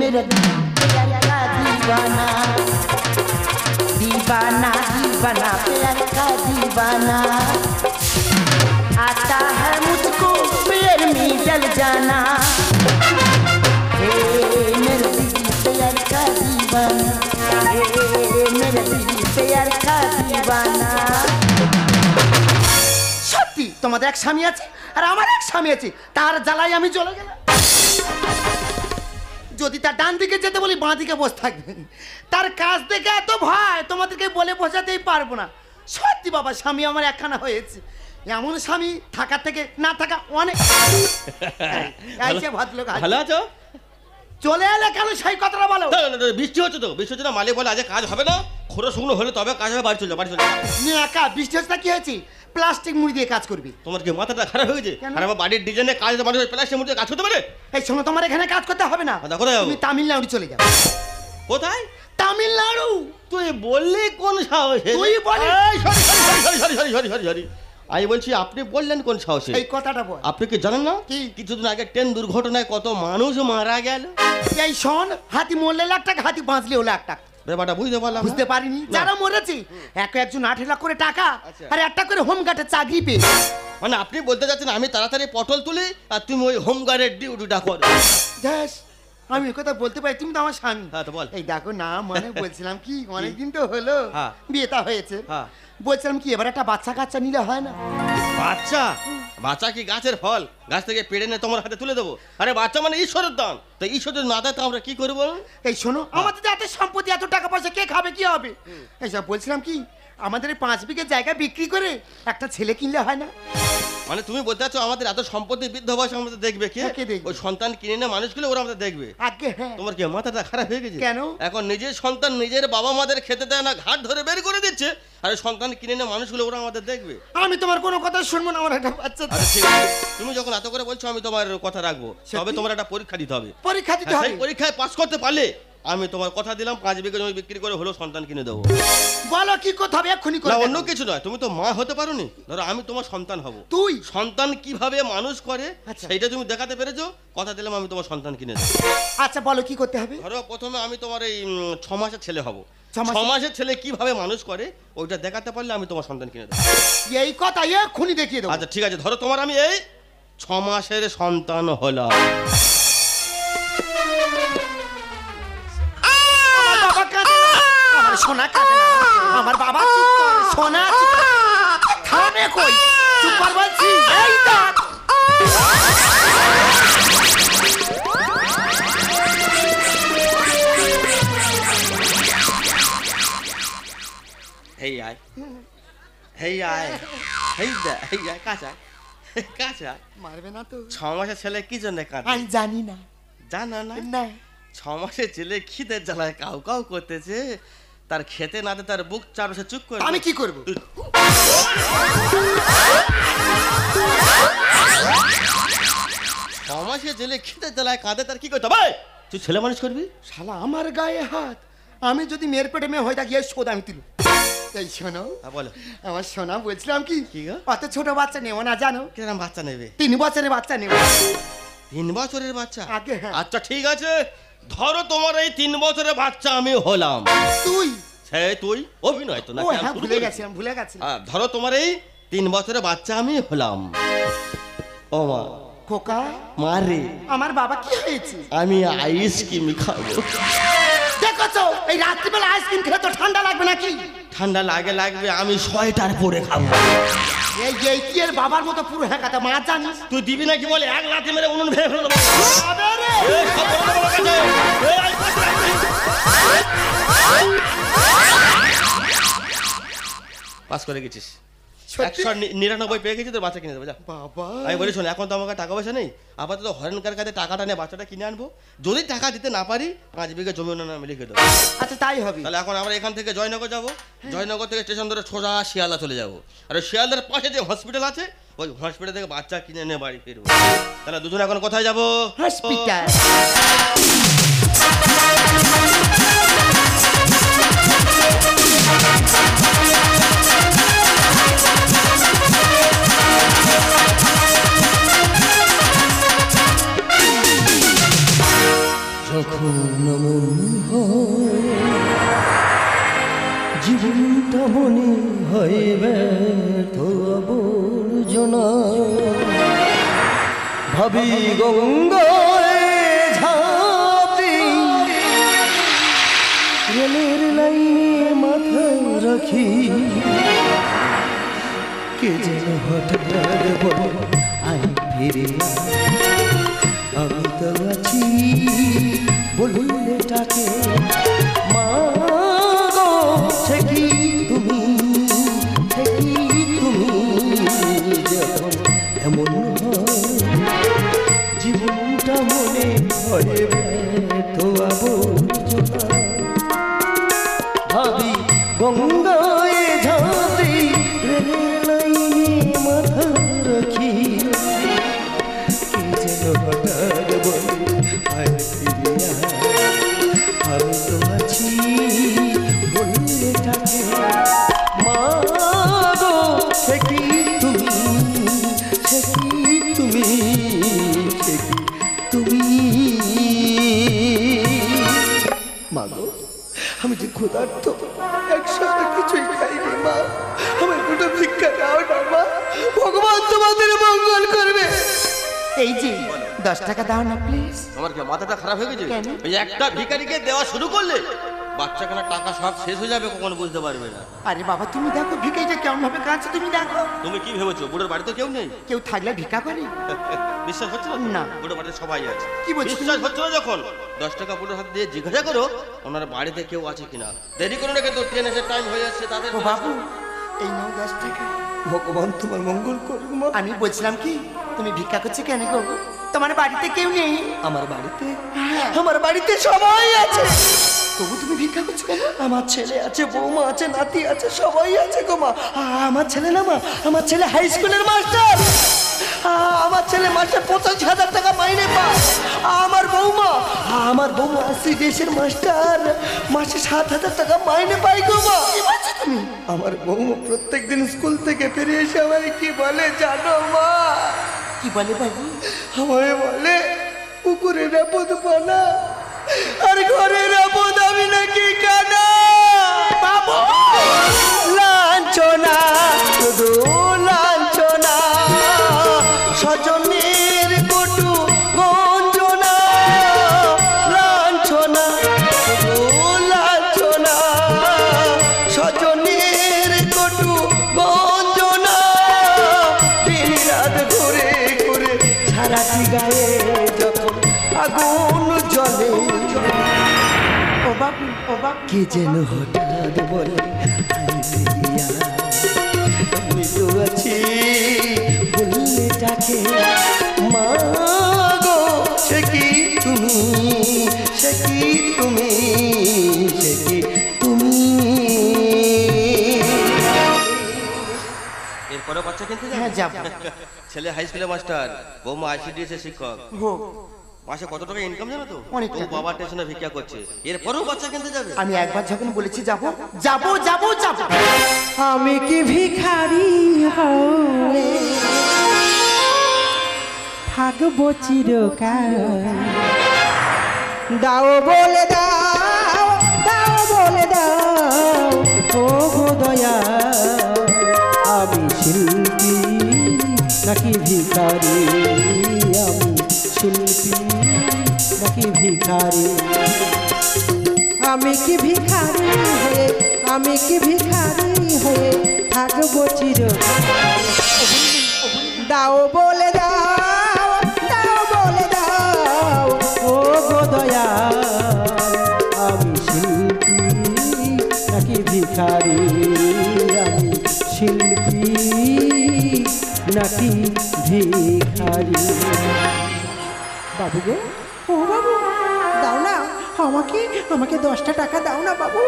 मेरा प्यार का दीवाना दीवाना दीवाना प्यार का दीवाना आता है मुझको प्यार में जल जाना हे मेरा प्यार का दीवाना हे मेरा प्यार का दीवाना সত্যি তোমাদের এক স্বামী আছে আর আমার এক স্বামী আছে তার জ্বালায় আমি চলে গেলাম যদি তার ডান দিকে যেতে বলি বাঁ দিকে বসে থাকবে তার কাজ দেখে এত ভয় তোমাদেরকে বলে বোঝাতেই পারবো না সত্যি বাবা স্বামী আমার একখানা হয়েছে এমন স্বামী থাকার থেকে না থাকা অনেক আইছে ভদ্রলোক ভালো আছো চলে এলে কেন সেই কথাটা বলো বৃষ্টি হচ্ছে তো বৃষ্টি হচ্ছে না মালিক বলে আজ কাজ হবে না খোঁড়ো শুকনো হলে তবে কাজ হবে বাড়ি চলে যাও বাড়ি চলে যাও একা বৃষ্টি হচ্ছে কি হয়েছে প্লাস্টিক মুড়ি দিয়ে কাজ করবি তোমার কি মাথাটা খারাপ হয়ে গেছে আর আমার বাড়ির ডিজাইনে কাজ মানুষ প্লাস্টিক মুড়ি দিয়ে কাজ করতে পারে এই শোনো তোমার এখানে কাজ করতে হবে না তুমি তামিলনাড়ু চলে যাও কোথায় তামিলনাড়ু তুই বললি কোন সাহসে তুই বলি সরি আমি বলছি আপনি বললেন কোন সাহসে এই কথাটা বল আপনি কি জানেন না কি কিছুদিন আগে ট্রেন দুর্ঘটনায় কত মানুষ মারা গেল এই শোন হাতি মরলে লাখ টাকা হাতি বাঁচলে লাখ টাকা ব্যাপারটা বুঝতে পারলাম বুঝতে পারিনি যারা মরেছে একজন 8 লাখ করে টাকা আর একটা করে হোমগার্ডের চাকরি পেয়ে মানে আপনি বলতে যাচ্ছেন আমি তাড়াতাড়ি পটল তুলি আর তুমি ওই হোমগার্ডের ডিউটিটা করো দেখ আমি কথা বলতে পারি তুমি তো আমার স্বামী হ্যাঁ তো বল এই দেখো না মানে বলছিলাম কি অনেকদিন তো হলো হ্যাঁ বিয়েটা হয়েছে হ্যাঁ বলছিলাম কি এবার একটা বাচ্চা কাচ্চা নিলে হয় না বাচ্চা বাচ্চা কি গাছের ফল গাছ থেকে পেড়ে নিয়ে তোমার হাতে তুলে দেবো আরে বাচ্চা মানে ঈশ্বরের দান তো ঈশ্বরের না দেয় তো আমরা কি করবো এই শোনো আমাদের এত সম্পত্তি এত টাকা পয়সা কে খাবে কি হবে এইসব বলছিলাম কি আমাদের 5 বিঘে জায়গা বিক্রি করে একটা ছেলে কিনলে হয় না মানে তুমি বলতে চাচ্ছ আমাদের এত সম্পত্তি বৃদ্ধ বয়সে আমাদের দেখবে কে ওই সন্তান কিনে না মানুষগুলো ওরা আমাদের দেখবে আগে হ্যাঁ তোমার কি মাথাটা খারাপ হয়ে গেছে কেন এখন নিজের সন্তান নিজের বাবা মাদের খেতে দেয় না ঘাট ধরে বের করে দিচ্ছে আর সন্তান কিনে না মানুষগুলো ওরা আমাদের দেখবে আমি তোমার কোনো কথা শুনবো না আমার একটা বাচ্চা তুমি যখন এত করে বলছো আমি তোমার কথা রাখবো তবে তোমার একটা পরীক্ষা দিতে হবে পরীক্ষা দিতে হবে সেই পরীক্ষায় পাস করতে পারলে আমি তোমার কথা দিলাম 5 বিঘা জমি বিক্রি করে হলো সন্তান কিনে দেবো বলো কি কথা হবে এক্ষুনি করে না অন্য কিছু নয় তুমি তো মা হতে পারোনি ধরো আমি তোমার সন্তান হব তুই সন্তান কিভাবে মানুষ করে সেইটা তুমি দেখাতে পেরেছো কথা দিলাম আমি তোমার সন্তান কিনে দেবো আচ্ছা বলো কি করতে হবে ধরো প্রথমে আমি তোমার এই 6 মাসের ছেলে হব 6 মাসের ছেলে কিভাবে মানুষ করে ওইটা দেখাতে পারলে আমি তোমার সন্তান কিনে দেবো এই কথা এক্ষুনি দেখিয়ে দেবো আচ্ছা ঠিক আছে ধরো তোমার আমি এই 6 মাসের সন্তান হলাম সোনা কাঁদে না আমার বাবা চুপ কর সোনা থামে কই চুপ কর বলছি এই দেখ হেই আয় হেই আয় হেই দা হেই আয় কাঁচা কাঁচা মারবে না তো 6 মাসের ছেলে কি জন্য কাঁদে আমি জানি না জানা না না 6 মাসের ছেলে খিদের জ্বালায় কাউ কাউ করতেছে তার খেতে না দে তার বুক চারপাশে চুপ করে আমি কি করব 6 মাসের ছেলে খিদের জ্বালায় কাঁদে তার কি করতে হবে তুই ছেলে মানুষ করবি শালা আমার গায়ে হাত আমি যদি মেয়ের পেটে মেয়ে হয়ে থাকি এই শোধ আমি তুলি এই শোনো বলো আমার সোনা বলছিলাম কি গো অত ছোট বাচ্চা নেবো না জানো কিরকম বাচ্চা নেবে 3 বছরের বাচ্চা নেবো 3 বছরের বাচ্চা আগে হ্যাঁ আচ্ছা ঠিক আছে ধরো তোমার এই 3 বছরের বাচ্চা আমি হলাম তুই হ্যাঁ তুই অভিনয় তো না ও হ্যাঁ ভুলে গেছি ধরো তোমার এই 3 বছরের বাচ্চা আমি হলাম ও মা খোকা মারে আমার বাবা কি হয়েছে আমি আইসক্রিম খাবো দেখছো এই রাত্রিবেলা আইসক্রিম খেলে তো ঠান্ডা লাগবে নাকি ঠান্ডা লাগবে আমি সোয়েটার পরে খাবো এই কি এর বাবার মতো পুরো হ্যাকাতে মা জানিস তুই দিবি নাকি বলে এক লাথি মেরে উনুন ভেঙে ফেলে দেবো পাস করে গেছিস 199 পেয়ে গেছি তোর বাচ্চা কিনে দেবো যা বাবা আমি বলি শোন এখন তো আমার টাকা পয়সা নেই আপাতত হরেনকার কাছে টাকাটা নিয়ে বাচ্চাটা কিনে আনবো যদি টাকা দিতে না পারি 5 বিঘা জমি ওনার নামে লিখে দেবো আচ্ছা তাই হবে তাহলে এখন আমরা এখান থেকে জয়নগর যাবো জয়নগর থেকে স্টেশন ধরে সোজা শিয়ালদা চলে যাবো আর শিয়ালদার পাশে যে হসপিটাল আছে ওই হসপিটাল থেকে বাচ্চা কিনে নিয়ে বাড়ি ফিরবো তাহলে দুজন এখন কোথায় যাবো হসপিটাল কখনো মন হয় জীবনটা মনে হয় ব্যর্থ আবর্জনা ভাবি গঙ্গায় ঝাঁপি রেলের লাইনে মাথা রাখি কে যেন হঠাৎ বলে আই ফিরে আমি তো আছি বললে তাকে মা গো সে কি তুমি যখন এমন হয় জীবনটা মনে হয় ব্যর্থ আবর্জনা ভাবি গঙ্গায় ঝাঁপি রেলের লাইনে মাথা রাখি কে যেন হঠাৎ বলে আয় ফিরে আয় আমি তো আছি বললে তাকে মা গো সে কি তুমি সে কি তুমি সে কি তুমি মা গো আমি যে ক্ষুধার্ত এক সপ্তাহ কিছুই খাইনি মা আমার দুটো ভিক্ষা দাও না মা ভগবান তোমাদের মঙ্গল করবে এই যে 10 টাকা দাও না প্লিজ। আমার কি মাথাটা খারাপ হয়ে গেছে? কেন? ওই একটা ভিখারিকে দেওয়া শুরু করলে বাচ্চাখানা টাকা সব শেষ হয়ে যাবে, কখনো বুঝতে পারবে না। আরে বাবা তুমি দেখো ভিখারিটা কেমন ভাবে কাঁদছে, তুমি দেখো। তুমি কি ভেবেছো বুড়োর বাড়িতে কেউ নেই? কেউ থাকলে ভিক্ষা করে? বিশ্বাস হচ্ছে না? না। বুড়োর বাড়িতে সবাই আছে। কি বলছিস? বিশ্বাস হচ্ছে না যখন 10 টাকা বুড়োর হাত দিয়ে জিজ্ঞাসা করো ওনার বাড়িতে কেউ আছে কিনা। দেরি করো না, কিন্তু ট্রেন এসে টাইম হয়ে যাচ্ছে তাদের। ও বাবু এই নাও 10 টাকা। ভগবান তোমার মঙ্গল করুক মা। আমি বলছিলাম কি তুমি ভিক্ষা করছো কেন গো? তোমার বাড়িতে কেউ নেই? আমার বাড়িতে হ্যাঁ। আমার বাড়িতে সবাই আছে, তবু তুমি ভিক্ষা করছো কেন? আমার ছেলে আছে, বৌমা আছে, নাতি আছে, সবাই আছে গো মা। আমার ছেলে না মা, আমার ছেলে হাই স্কুলের মাস্টার। আমার ছেলে মাসে 85,000 টাকা মাইনে পায়। আমার বৌমা দেশের মাস্টার, মাসে 7,000 টাকা মাইনে পাই গো মা। কি বলছো তুমি? আমার বৌমা প্রত্যেকদিন স্কুল থেকে ফিরে এসে আমায় কি বলে জানো মা? কি বলে বাবু? আমায় বলে পুকুরের আপদ পানা আর ঘরের আপদ আমি নাকি কানা। বাবু লাঞ্ছনা শুধু লাঞ্ছনা, স্বজনের কটু গঞ্জনা। লাঞ্ছনা শুধু লাঞ্ছনা, স্বজনের কটু গঞ্জনা। দিন রাত ঘুরে ঘুরে সারাটি গায়ে যখন আগুন জ্বলে, ও বাবু ও বাবু কে যেন হঠাৎ বলে আই ফিরিয়া আমি তো আছি বললে তাকে মা গো সে কি তুমি সে কি তুমি সে কি তুমি। এরপরে বাচ্চা কিনতে হ্যাঁ যাবে? যাব। ছেলে হাই স্কুলের মাস্টার, বৌমা ICDS এর শিক্ষক। হোক। মাসে কত টাকা ইনকাম জানো তো? অনেক ও টাকা। বাবা স্টেশনে ভিক্ষা করছে, এরপরেও বাচ্চা কিনতে যাবে? আমি একবার যখন বলেছি যাব যাব যাব যাব। আমি কি ভিখারি হয়ে থাকবো চিরকাল? দাও বলে দাও, দাও বলে দাও ও গো দয়া, আমি শিল্পী নাকি ভিখারি? আমি শিল্পী নাকি ভিখারি? আমি কি ভিখারি হয়ে, আমি কি ভিখারি হয়ে থাকবো চিরকাল? দাও বলে দাও, দাও বলে দাও ও গো দয়া, আমি শিল্পী নাকি ভিখারি? আমি শিল্পী নাকি ভিখারি? বাবু গো, ও বাবু দাও না আমাকে, আমাকে 10টা টাকা দাও না বাবু।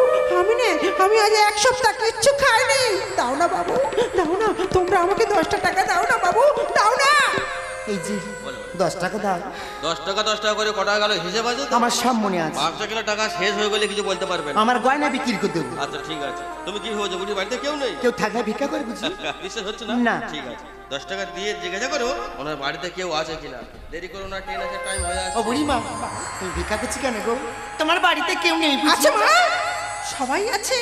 আমি আজ 1 সপ্তাহ কিচ্ছু খাইনি। দাও না বাবু, দাও না, তোমরা আমাকে 10টা টাকা দাও না বাবু, দাও না। এই যে 10 টাকা দাও। 10 টাকা 10 টাকা করে কটা গেল হিসেব আছে তো? আমার সব মনে আছে। বাচ্চা কিনা টাকা শেষ হয়ে গেলে কিছু বলতে পারবেন না। আমার গয়না বিক্রি করে দেবো। আচ্ছা ঠিক আছে। তুমি কি হয়েছে বুঝি বাড়িতে কেউ নেই? কেউ থাকলে ভিক্ষা করে বুঝি। বিশ্বাস হচ্ছে না? না। ঠিক আছে 10 টাকা দিয়ে জিজ্ঞাসা করো ওনার বাড়িতে কেউ আছে কিনা। দেরি করো না, ট্রেন আছে, টাইম হয়ে ও আসছে। বুড়িমা, তুমি ভিক্ষা করছি কেন গো? তোমার বাড়িতে কেউ নেই বুঝি? আছে মা, সবাই আছে।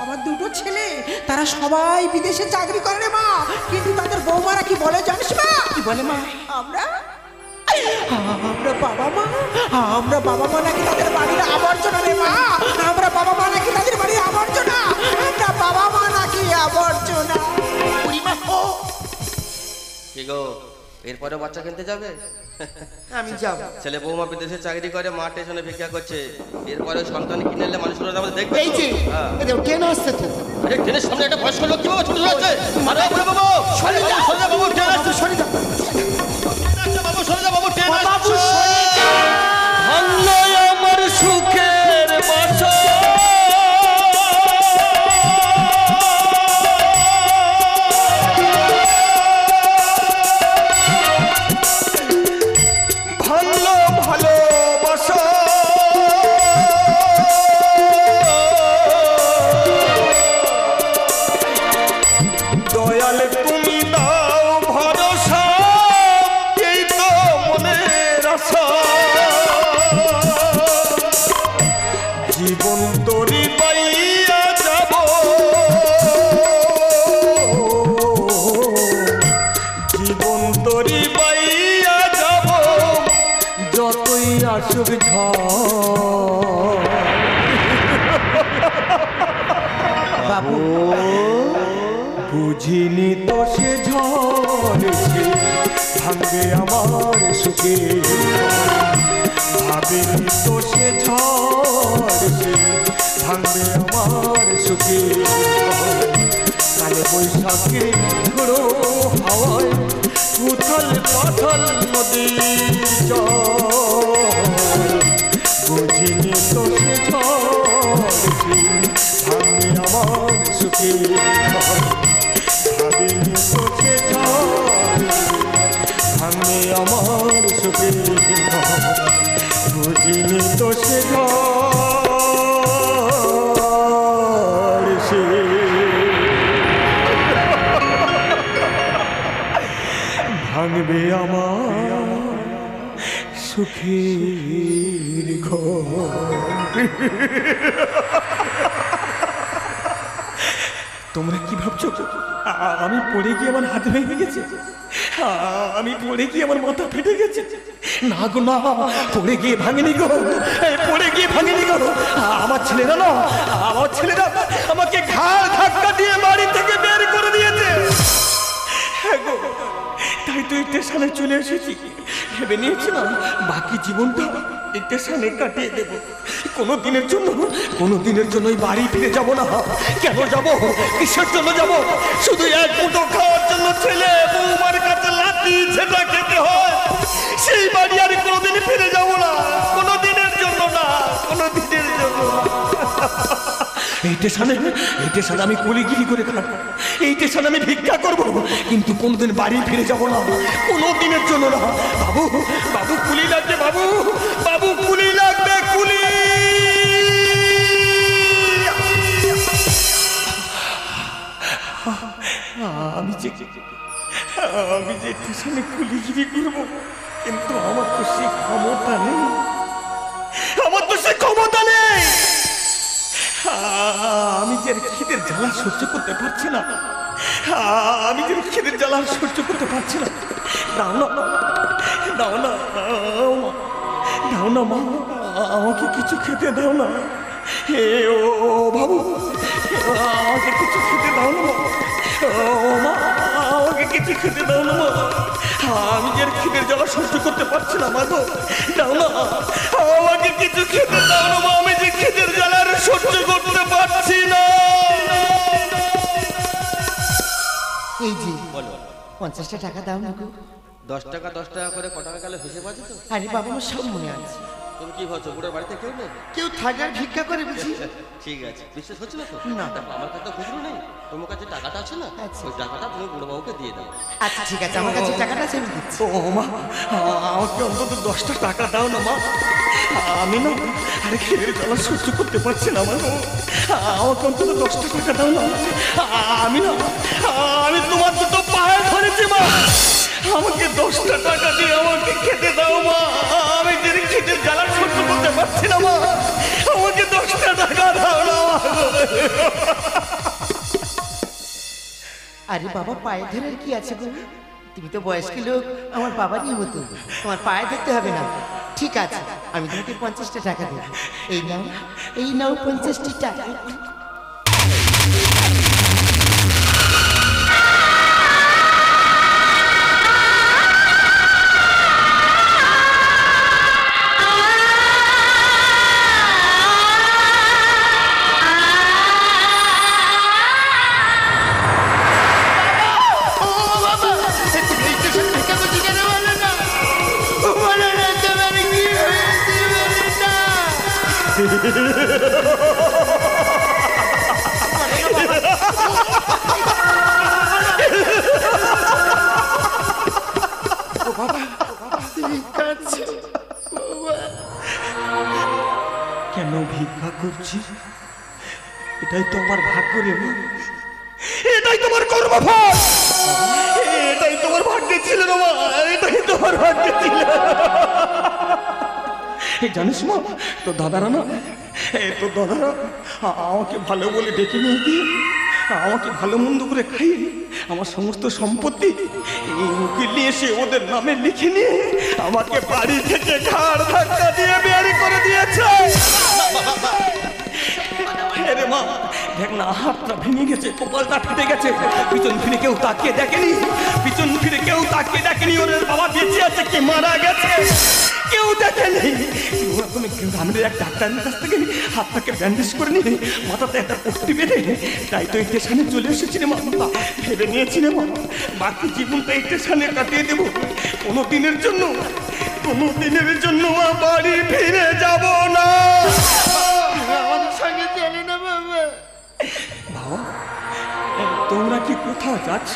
আমার দুটো ছেলে, তারা সবাই বিদেশে চাকরি করে রে মা, কিন্তু তাদের বৌমারা কি বলে জানিস মা? কি বলে মা? আমরা আমরা বাবা মা নাকি তাদের বাড়ির আবর্জনা রে মা। আমরা বাবা মা নাকি তাদের বাড়ির আবর্জনা। আমরা বাবা মা নাকি আবর্জনা। বুড়িমা ও, কি গো এরপরে বাচ্চা কিনতে যাবে? আমি যাব। ছেলে বৌমা বিদেশে চাকরি করে, মা স্টেশনে ভিক্ষা করছে, এরপরে সন্তান কিনে নিলে মানুষগুলো আমাদের দেখবে এই যে হ্যাঁ। এই যে ট্রেন আসছে তো। আরে ট্রেনের সামনে একটা বয়স্ক লোক কিভাবে ছোট যাচ্ছে? আরে বাবু বাবু সরে যা। বাবু ট্রেন আসছে, সরে যা বাবু সরে যা, বাবু ট্রেন আসছে। বাবু, সরে যা। ধন্য আমার সুখের বাসা, ভালো ভালোবাসা, দয়াল তুমি দাও ভরসা, এই তো মনের আশা। জীবন তরি পাইয়া যাব, জীবন তরি পাইয়া যাব, যতই আসুক ঝড়। বাবু, বুঝিনি তো সে ঝড় সে ভাঙবে আমার সুখে, ভাবিনি তো সে ঝড় সে ভাঙবে আমার সুখে। কালে বৈশাখে ঝোড়ো হাওয়ায় উথাল পাথাল নদীর জল, বুঝিনি তো সে ঝড় সে ভাঙবে আমার সুখে, ভাবিনি তো সে ঝড় ভাঙবে আমার সুখে, বুঝিনি তো সে ঝড় সে ভাঙবে আমার সুখের ঘর। তোমরা কি ভাবছো আমি পড়ে গিয়ে আমার হাত ভেঙে গেছে? আমি পড়ে গিয়ে আমার মাথা ফেটে গেছে? না গো না, পড়ে গিয়ে ভাঙেনি গো, পড়ে গিয়ে ভাঙেনি গো। আমার ছেলেরা না, আমার ছেলেরা আমাকে ঘাড় ধাক্কা দিয়ে বাড়ি থেকে বের করে দিয়েছে। হ্যাঁ গো, তাই তো স্টেশনে চলে এসেছি। ভেবে নিয়েছিলাম বাকি জীবনটা স্টেশনে কাটিয়ে দেবো। কোনো দিনের জন্য ওই বাড়ি ফিরে যাব না। কেন যাব? কিসের জন্য যাব? শুধু এক মুঠো খাওয়ার জন্য ছেলে বৌমার কাছে লাঠি ঝেঁটা খেতে হয়। সেই বাড়ি আর কোনোদিন ফিরে যাব না, কোনো দিনের জন্য না, কোনো দিনের জন্য না। এই স্টেশনে আমি কুলিগিরি করে থাকবো, এই স্টেশনে আমি ভিক্ষা করবো, কিন্তু কোনোদিন বাড়ি ফিরে যাব না, কোনো দিনের জন্য না। বাবু, বাবু কুলি লাগবে, বাবু, বাবু কুলি লাগবে, কুলি। আমি যে স্টেশনে কুলিগিরি করবো, কিন্তু আমার তো সে ক্ষমতা নেই, আমার তো সে ক্ষমতা নেই। আমি যে খিদের জ্বালা সহ্য করতে পারছি না, আমি যে খিদের জ্বালা সহ্য করতে পারছি না। দাও না, দাও না, দাও না মা, আমাকে কিছু খেতে দাও না। হে ও বাবু, আমাকে কিছু খেতে দাও না। ও মা, আমাকে কিছু খেতে দাও না। আমি যে খিদের জ্বালা সহ্য করতে পারছি না মা গো, দাও না, আমাকে কিছু খেতে দাও না মা, আমি যে খিদের জ্বালা সহ্য করতে পারছি না। এই যে বলো 50টা টাকা দাও না গো। 10 টাকা 10 টাকা করে কত টাকা গেল হিসেব আছে তো? আরে বাবা, আমার সব মনে আছে। তুমি কি কি ভাবছো বুড়ার বাড়িতে কেউ নেই? কেউ থাকে আর ভিক্ষা করে বুঝি। ঠিক আছে, বিশ্বাস হচ্ছে না তো? না। দেখো, আমার কাছে খুচরো নেই, তোমার কাছে টাকাটা আছে না, আচ্ছা। ওই টাকাটা তুমি বুড়ো বাবুকে দিয়ে দাও। আচ্ছা ঠিক আছে, আমার কাছে টাকাটা আছে, আমি দিচ্ছি। ও মা, আমাকে অন্তত 10টা টাকা দাও না মা। আমি না আরে খেয়ে জ্বালা সহ্য করতে পারছি না মা। আমাকে অন্তত 10টা টাকা দাও না। আমি তোমার দুটো পায়ে ধরেছি মা, আমাকে 10টা টাকা দিয়ে আমাকে খেতে দাও মা। আমি যদি খেতে জ্বালা সহ্য করতে পারছি না মা, আমাকে 10টা টাকা দাও না মা। আরে বাবা, পায়ে ধরে কি আছে গো? তুমি তো বয়স্ক লোক, আমার বাবারই মতো, তোমার পায়ে ধরতে হবে না। ঠিক আছে, আমি তোমাকে 50টা টাকা দেবো। এই নাও 50টি টাকা। কেন ভিক্ষা করছি? এটাই তো আমার ভাগ্য রে মা, এটাই তোমার কর্মফল, এটাই তোমার ভাগ্যে ছিল রে মা, এটাই তোমার ভাগ্যে ছিল। জানিস মা, তো দাদারা না, তোর দাদারা আমাকে ভালো বলে ডেকে নিয়ে গিয়ে আমাকে ভালো মন্দ করে খাইয়ে আমার সমস্ত সম্পত্তি এই উকিল নিয়ে এসে ওদের নামে লিখে নিয়ে আমাকে বাড়ি থেকে ঘাড় ধাক্কা দিয়ে বেয়ারি করে দিয়েছে। আরে মা দেখ না, হাতটা ভেঙে গেছে, কপালটা ফেটে গেছে, পিছন ফিরে কেউ তাকিয়ে দেখেনি, পিছন ফিরে কেউ তাকিয়ে দেখেনি ওর বাবা বেঁচে আছে কি মারা গেছে কেউ দেখেনি। তুমি গ্রামের এক ডাক্তারের কাছ থেকে হাতটাকে ব্যান্ডেজ করে নিয়ে মাথাতে একটা পট্টি বেঁধে তাই তো এই স্টেশনে চলে এসেছি রে মা। ভেবে নিয়েছি রে মা, বাকি জীবনটা এই স্টেশনে কাটিয়ে দেবো। কোনো দিনের জন্য বাড়ি ফিরে যাব না। আমাদের সঙ্গে চলে না বাবা। বাবা, তোমরা কি কোথাও যাচ্ছ?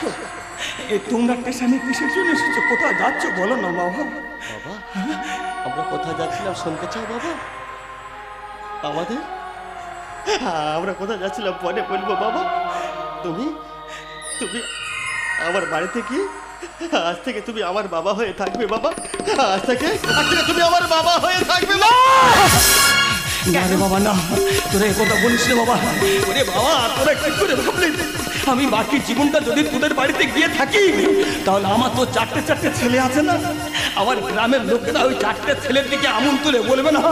তোমরা স্টেশনে কিসের জন্য এসেছো? কোথাও যাচ্ছ বলো না বাবা। বাবা, আমরা কোথায় যাচ্ছিলাম শুনতে চাও বাবা? আমরা কোথায় যাচ্ছিলাম পরে বলবো বাবা। তুমি আমার বাড়িতে কি আজ থেকে তুমি আমার বাবা হয়ে থাকবে বাবা। আজ থেকে তুমি আমার বাবা হয়ে থাকবে মা। না রে বাবা না, তোরা এ কথা বলিস রে বাবা। ওরে বাবা, তোরা কি করে ভাবলি আমি বাকি জীবনটা যদি তোদের বাড়িতে গিয়ে থাকি তাহলে আমার তো 4টে ছেলে আছে না, আমার গ্রামের লোকেরা ওই 4টে ছেলের দিকে আমুল তুলে বলবে না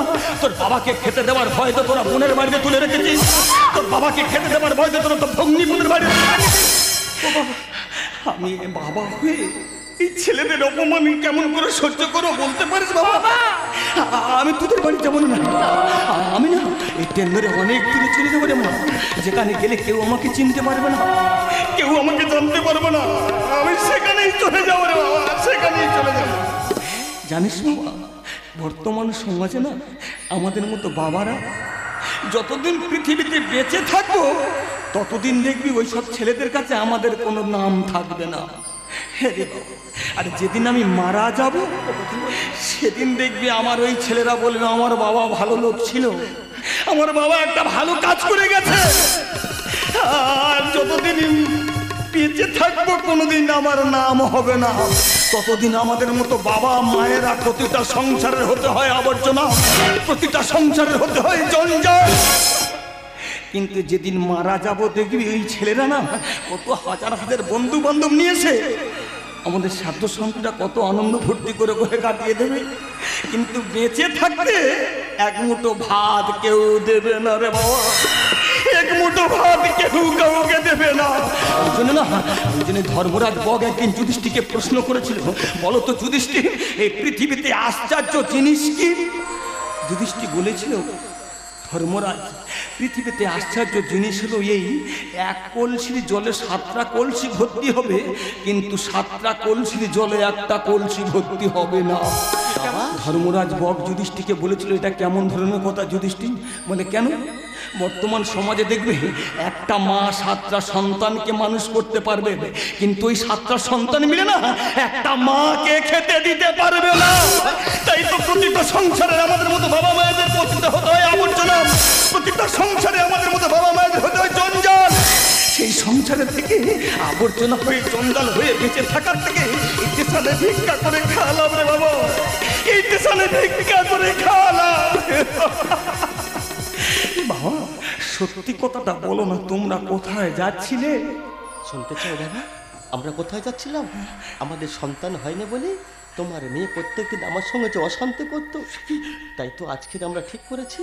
তোর বাবাকে খেতে দেওয়ার ভয় তো তোরা বোনের বাড়িতে তুলে রেখেছিস, তোর বাবাকে খেতে দেওয়ার ভয় তো তোরা তো ভগ্নি বোনের বাড়িতে তুলে রেখেছিস। আমি বাবা হয়ে এই ছেলেদের অপমান কেমন করে সহ্য করো বলতে পারিস বাবা? আমি তোদের বাড়ি যাবো না, আমি না এই টেন্ডারে অনেক দূরে চলে যাবো রে মা, যেখানে গেলে কেউ আমাকে চিনতে পারবে না, কেউ আমাকে জানতে পারবে না, আমি সেখানেই চলে যাবো রে বাবা, সেখানেই চলে যাবো। জানিস বাবা, বর্তমান সমাজে না আমাদের মতো বাবারা যতদিন পৃথিবীতে বেঁচে থাকবো ততদিন দেখবি ওই সব ছেলেদের কাছে আমাদের কোনো নাম থাকবে না। আর যেদিন আমি মারা যাব সেদিন দেখবি আমার ওই ছেলেরা বলবে আমার বাবা ভালো লোক ছিল, আমার বাবা একটা ভালো কাজ করে গেছে। আর যতদিন বেঁচে থাকবো কোনোদিন আমার নাম হবে না, ততদিন আমাদের মতো বাবা মায়েরা প্রতিটা সংসারের হতে হয় আবর্জনা, প্রতিটা সংসারের হতে হয় জঞ্জাল। কিন্তু যেদিন মারা যাব দেখবি ওই ছেলেরা না কত হাজার হাজার বন্ধু বান্ধব নিয়েছে, আমাদের সাধ্য সংখ্যাটা কত আনন্দ ভর্তি করে করে কাটিয়ে দেবে, কিন্তু বেঁচে থাকতে এক মুঠো ভাত কেউ দেবে না রে বাবা, এক মুঠো ভাত কেউ কাউকে দেবে না। ওই জন্য ধর্মরাজ বগ একদিন যুধিষ্ঠিরকে প্রশ্ন করেছিল, বলো তো যুধিষ্ঠির এই পৃথিবীতে আশ্চর্য জিনিস কি? যুধিষ্ঠির বলেছিল, ধর্মরাজ পৃথিবীতে আশ্চর্য জিনিস হলো এই, এক কলসির জলে 7টা কলসি ভর্তি হবে কিন্তু 7টা কলসির জলে একটা কলসি ভর্তি হবে না। ধর্মরাজ বক যুধিষ্ঠিরকে বলেছিল এটা কেমন ধরনের কথা যুধিষ্ঠির? বলে কেন? বর্তমান সমাজে দেখবে একটা মা 7টা সন্তানকে মানুষ করতে পারবে, কিন্তু ওই 7টা সন্তান মিলে না একটা মাকে খেতে দিতে পারবে না। তাই তো প্রতিটা সংসারে আমাদের মতো বাবা মায়েদের প্রতিটা হতে হয় আবর্জনা, প্রতিটা সংসারে আমাদের মতো বাবা মায়েদের হতে হয় জঞ্জাল। সেই সংসারে থেকে আবর্জনা হয়ে জঞ্জাল হয়ে বেঁচে থাকার থেকে এই স্টেশনে ভিক্ষা করে খাওয়ালাম রে বাবা, এই স্টেশনে ভিক্ষা করে খাওয়ালাম। বাবা সত্যি কথাটা বলো না, তোমরা কোথায় যাচ্ছিলে? শুনতে চাও দাদা, আমরা কোথায় যাচ্ছিলাম? আমাদের সন্তান হয়নি বলে তোমার মেয়ে প্রত্যেকদিন আমার সঙ্গে যে অশান্তি করতো, তাই তো আজকে আমরা ঠিক করেছি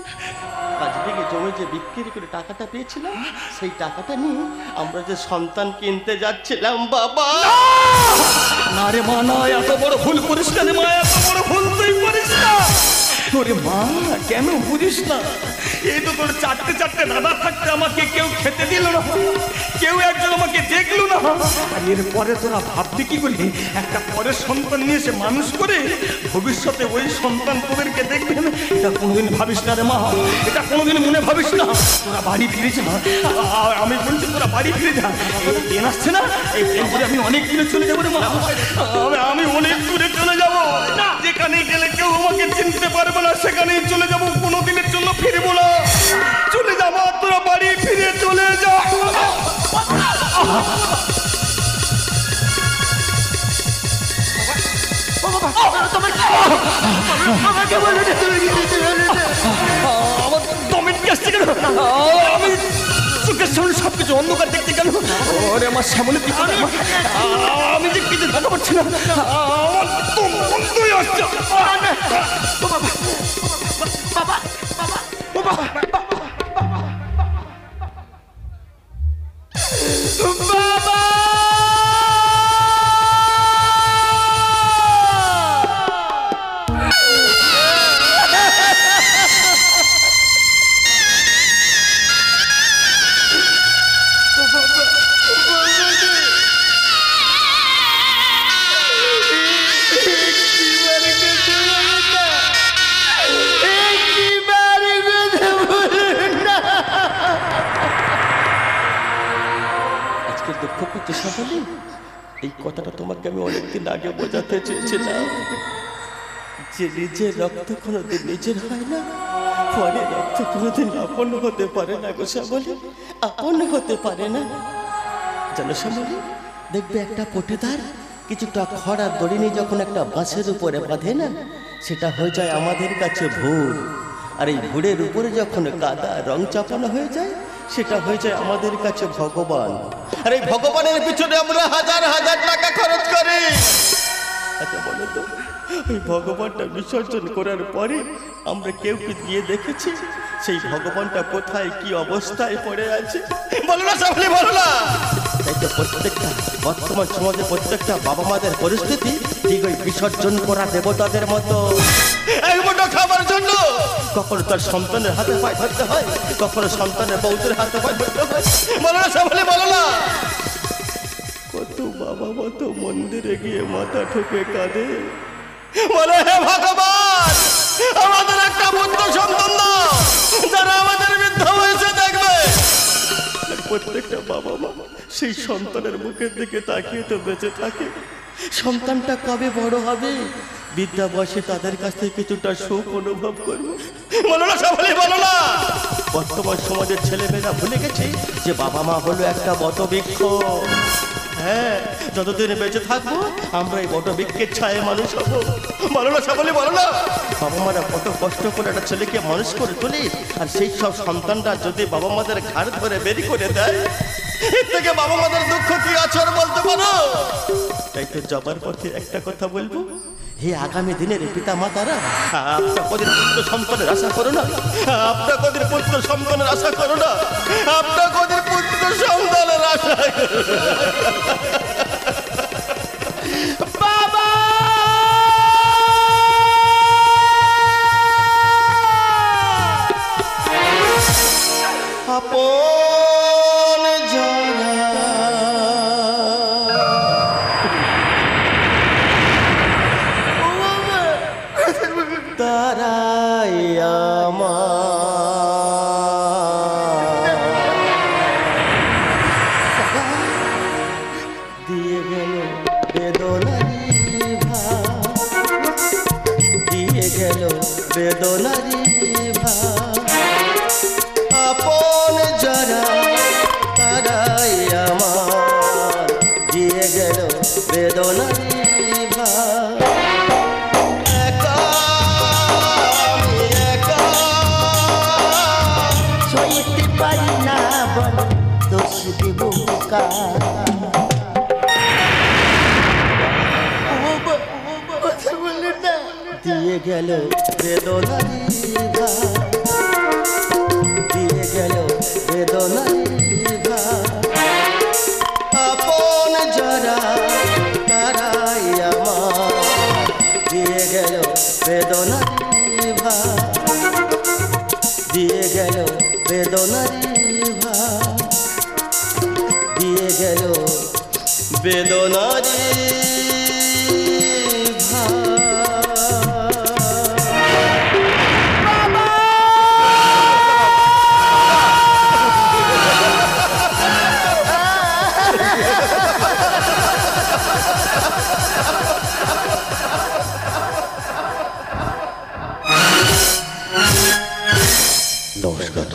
5 বিঘে জমি যে বিক্রি করে টাকাটা পেয়েছিলাম, সেই টাকাটা নিয়ে আমরা যে সন্তান কিনতে যাচ্ছিলাম। বাবা না রে মা, না, এত বড় ভুল করিস না রে মা, এত বড় ভুল তুই করিস না। ওরে মা কেন বুঝিস না? এই তো তোর 4টে দাদা থাকতে আমাকে কেউ খেতে দিল না, কেউ একজন আমাকে দেখলো না। আর এরপরে তোরা ভাবতে কি করি একটা পরের সন্তান নিয়ে এসে মানুষ করে ভবিষ্যতে ওই সন্তান তোদেরকে দেখবে না? এটা কোনোদিন ভাবিস না রে মা, এটা কোনোদিন মনে ভাবিস না। তোরা বাড়ি ফিরে যা, আমি বলছি তোরা বাড়ি ফিরে যা। এই ট্রেন আসছে না, এই ট্রেন করে আমি অনেক দূরে চলে যাবো রে মা, আমি অনেক দূরে চলে যাবো। যেখানে গেলে কেউ আমাকে চিনতে পারবে না, সেখানেই চলে যাবো, কোনোদিনের জন্য ফিরবো না। চলে যাবো, তোরা বাড়ি ফিরে চলে যা। আমার দমের কাছ থেকে আমি চোখের সামনে সবকিছু অন্ধকার দেখতে গেল। ওরে আমার সামনে দিকে আমি যে কিছু দেখা পাচ্ছি না, আমার তো বন্ধই আসছে। এই কথাটা তোমাকে আমি অনেকদিন আগে বোঝাতে চেয়েছিলাম যে নিজের রক্ত কোনোদিন নিজের হয় না, পরে রক্ত কোনোদিন আপন হতে পারে না গো শ্যামলী, আপন হতে পারে না। জানো শ্যামলী, দেখবে একটা পটেদার কিছুটা খড় আর দড়ি নিয়ে যখন একটা বাঁশের উপরে বাঁধে না, সেটা হয়ে যায় আমাদের কাছে ভুল। আর এই ভুড়ের উপরে যখন কাদা রং চাপানো হয়ে যায়, সেটা হয়ে যায় আমাদের কাছে ভগবান। আর এই ভগবানের পিছনে আমরা হাজার হাজার টাকা খরচ করি। আচ্ছা বলো তো, ওই ভগবানটা বিসর্জন করার পরে আমরা কেউ কি গিয়ে দেখেছি সেই ভগবানটা কোথায় কি অবস্থায় পড়ে আছে? বলো না সামনে, বলো না। তাই তো প্রত্যেকটা বর্তমান সমাজে প্রত্যেকটা বাবা মাদের পরিস্থিতি ঠিক ওই বিসর্জন করা দেবতাদের মতো। এক মুঠো খাবার জন্য কখনো তার সন্তানের হাতে পায়ে ধরতে হয়, কখনো সন্তানের বউদের হাতে পায়ে ধরতে হয়। বলো না সামনে, বলো না। কত বাবা মতো মন্দিরে গিয়ে মাথা ঠুকে কাঁদে, বলে হে ভগবান আমাদের একটা পুত্র সন্তান দাও যারা আমাদের বৃদ্ধ বয়সে দেখবে। প্রত্যেকটা বাবা মা সেই সন্তানের মুখের দিকে তাকিয়ে তো বেঁচে থাকে, সন্তানটা কবে বড় হবে, বিদ্যা বয়সে তাদের কাছ থেকে কিছুটা সুখ অনুভব করবো। বলো না সবাই, বলো না। বর্তমান সমাজের ছেলেমেয়েরা ভুলে গেছে যে বাবা মা হলো একটা বটবৃক্ষ। হ্যাঁ, যতদিন বেঁচে থাকবো আমরা এই বটবৃক্ষের ছায়ে মানুষ হবো। বলো না সবাই, বলো না। বাবা মারা কত কষ্ট করে একটা ছেলেকে মানুষ করে তোলে, আর সেই সব সন্তানরা যদি বাবা মাদের ঘাড় ধরে বেরি করে দেয়, এর থেকে বাবা মাদের দুঃখ কি আচর বলতে পারো? তাই তো যাবার পথে একটা কথা বলবো, হে আগামী দিনের পিতা মাতারা, আপনার কদিন পুত্র সন্তানের আশা করো না, আপনার কদিন পুত্র সন্তানের আশা করো না, আপনার কদিন পুত্র সন্তানের আশা বাবা। আপন যারা গেল বেদনারি ভার, দিয়ে গেল বেদনারি ভার। আপন যারা তারাই আমার, দিয়ে গেল বেদনারি ভার, দিয়ে গেল বেদনারি ভার, দিয়ে গেল বেদনারি ভার। নমস্কার।